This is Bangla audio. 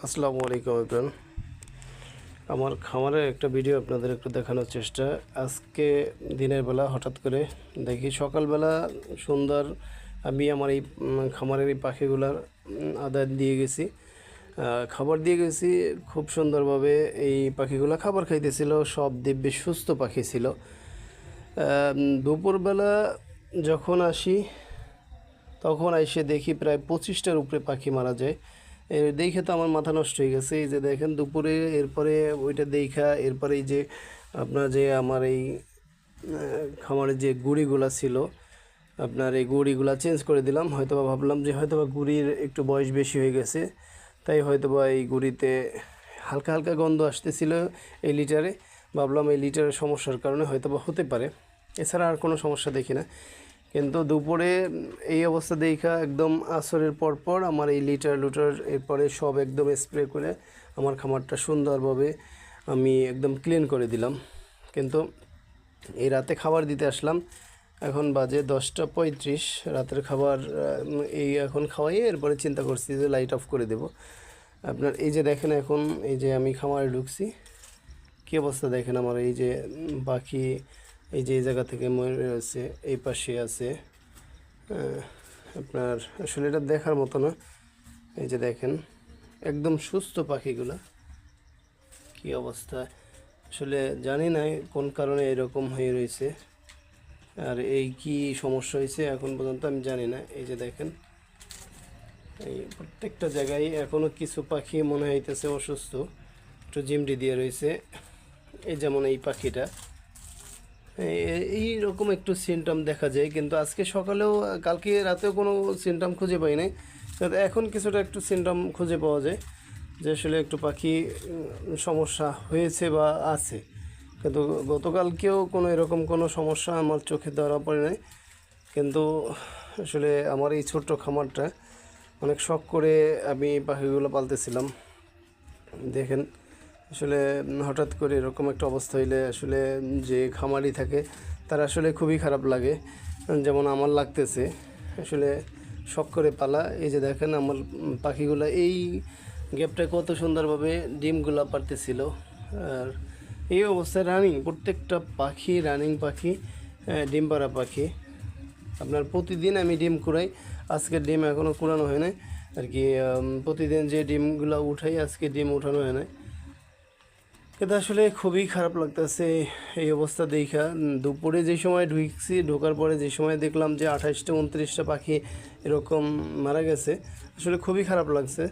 আসসালামু আলাইকুম এভরিওয়ান। আমার খামারের একটা ভিডিও আপনাদের একটু দেখানোর চেষ্টা। আজকে দিনের বেলা হঠাৎ করে দেখি সকালবেলা সুন্দর আমি আমার এই খামারের এই পাখিগুলার আদার দিয়ে গেছি, খাবার দিয়ে গেছি খুব সুন্দরভাবে। এই পাখিগুলো খাবার খাইতেছিল, সব দিব্যি সুস্থ পাখি ছিল। দুপুরবেলা যখন আসি তখন এসে দেখি প্রায় 25টার উপরে পাখি মারা যায়। দেখে তো আমার মাথা নষ্ট হয়ে গেছে। এই যে দেখেন দুপুরে, এরপরে ওইটা দেখা এরপরে এই যে আপনার যে আমার এই খামারে যে গুঁড়িগুলা ছিল, আপনার এই গুঁড়িগুলা চেঞ্জ করে দিলাম। হয়তোবা ভাবলাম যে হয়তোবা গুঁড়ির একটু বয়স বেশি হয়ে গেছে, তাই হয়তোবা এই গুঁড়িতে হালকা হালকা গন্ধ আসতেছিল এই লিটারে। ভাবলাম এই লিটারের সমস্যার কারণে হয়তোবা হতে পারে, এছাড়া আর কোনো সমস্যা দেখি না। কিন্তু দুপুরে এই অবস্থা দেখা একদম আসরের পর আমার এই লিটার এরপরে সব একদম স্প্রে করে আমার খামারটা সুন্দরভাবে আমি একদম ক্লিন করে দিলাম। কিন্তু এই রাতে খাবার দিতে আসলাম, এখন বাজে 10টা 35। রাতের খাবার এই এখন খাওয়াই, এরপরে চিন্তা করছি যে লাইট অফ করে দেব। আপনার এই যে দেখেন, এখন এই যে আমি খামারে ঢুকছি, কী অবস্থা দেখেন আমার এই যে পাখি, এই যে এই জায়গা থেকে মরে রয়েছে, এই পাশে আছে। আপনার আসলে এটা দেখার মতো না। এই যে দেখেন একদম সুস্থ পাখিগুলা, কি অবস্থা আসলে জানি না কোন কারণে এরকম হয়ে রয়েছে, আর এই কি সমস্যা হয়েছে এখন পর্যন্ত আমি জানি না। এই যে দেখেন এই প্রত্যেকটা জায়গায় এখনও কিছু পাখি মনে হইতেছে অসুস্থ, একটু জিমটি দিয়ে রয়েছে। এই যেমন এই পাখিটা, এই রকম একটু সিমটম দেখা যায়, কিন্তু আজকে সকালেও কালকে রাতেও কোনো সিমটম খুঁজে পাই নাই। কিন্তু এখন কিছুটা একটু সিমটম খুঁজে পাওয়া যায় যে আসলে একটু পাখি সমস্যা হয়েছে বা আছে। কিন্তু গতকালকেও কোনো এরকম কোনো সমস্যা আমার চোখে ধরা পড়ে নাই। কিন্তু আসলে আমার এই ছোট্ট খামারটা অনেক শখ করে আমি পাখিগুলো পালতেছিলাম। দেখেন আসলে হঠাৎ করে এরকম একটা অবস্থা হইলে আসলে যে খামারি থাকে তার আসলে খুবই খারাপ লাগে, যেমন আমার লাগতেছে। আসলে শখ করে পালা। এই যে দেখেন আমার পাখিগুলো এই গ্যাপটায় কত সুন্দরভাবে ডিমগুলা পারতেছিল, আর এই অবস্থায় রানিং প্রত্যেকটা পাখি, রানিং পাখি, ডিম পাড়া পাখি। আপনার প্রতিদিন আমি ডিম কুড়াই, আজকে ডিম এখনও কুড়ানো হয় না আর কি। প্রতিদিন যে ডিমগুলো উঠাই আজকে ডিম উঠানো হয় না। কিন্তু আসলে খুবই খারাপ লাগতেছে এই অবস্থা দেখা। দুপুরে যে সময় ঢুকছি, ঢোকার পরে যে সময় দেখলাম যে 28টা 29টা পাখি এরকম মারা গেছে, আসলে খুবই খারাপ লাগছে।